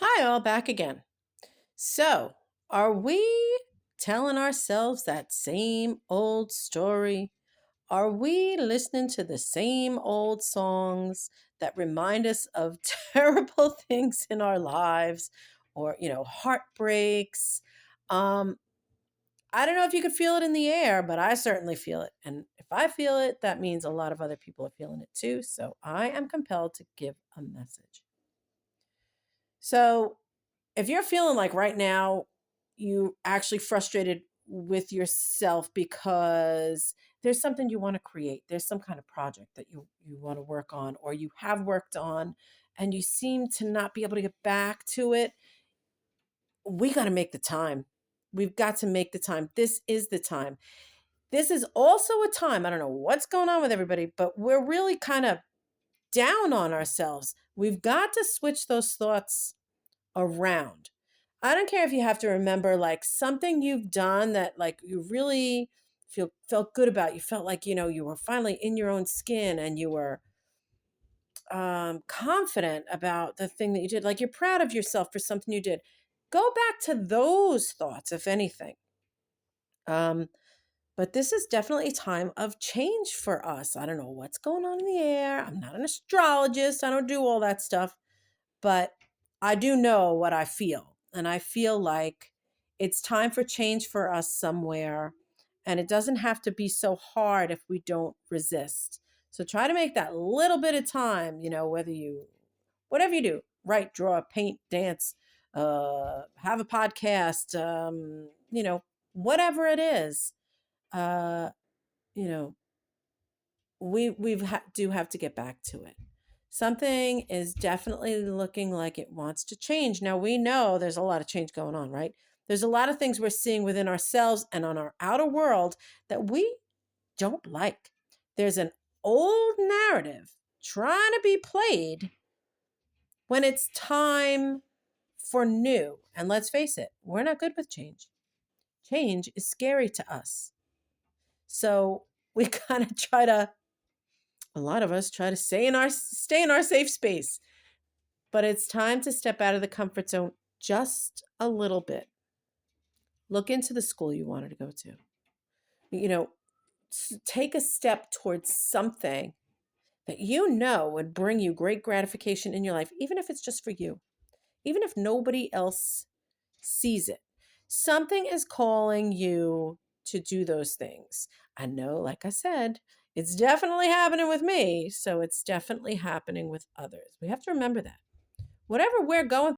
Hi, all back again. So, are we telling ourselves that same old story? Are we listening to the same old songs that remind us of terrible things in our lives or, heartbreaks? Um, I don't know if you could feel it in the air, but I certainly feel it. And if I feel it, that means a lot of other people are feeling it too. So I am compelled to give a message. So, if you're feeling like right now you actually frustrated with yourself because there's something you want to create, there's some kind of project that you want to work on or you have worked on and you seem to not be able to get back to it, we got to make the time. We've got to make the time. This is the time. This is also a time, I don't know what's going on with everybody, but we're really kind of down on ourselves. We've got to switch those thoughts around. I don't care if you have to remember like something you've done that like you really felt good about. You felt like, you were finally in your own skin and you were confident about the thing that you did. Like you're proud of yourself for something you did. Go back to those thoughts, if anything. Um, but this is definitely a time of change for us. I don't know what's going on in the air. I'm not an astrologist. I don't do all that stuff. But I do know what I feel. And I feel like it's time for change for us somewhere. And it doesn't have to be so hard if we don't resist. So try to make that little bit of time, whatever you do, write, draw, paint, dance, have a podcast, whatever it is, uh, you know, do have to get back to it. Something is definitely looking like it wants to change. Now we know there's a lot of change going on, right? There's a lot of things we're seeing within ourselves and on our outer world that we don't like. There's an old narrative trying to be played when it's time for new. And let's face it, we're not good with change. Change is scary to us. So we kind of a lot of us try to stay in our safe space. But it's time to step out of the comfort zone just a little bit. Look into the school you wanted to go to. You know, take a step towards something that you know would bring you great gratification in your life, even if it's just for you, even if nobody else sees it. Something is calling you to do those things. I know, like I said, it's definitely happening with me. So it's definitely happening with others. We have to remember that. Whatever we're going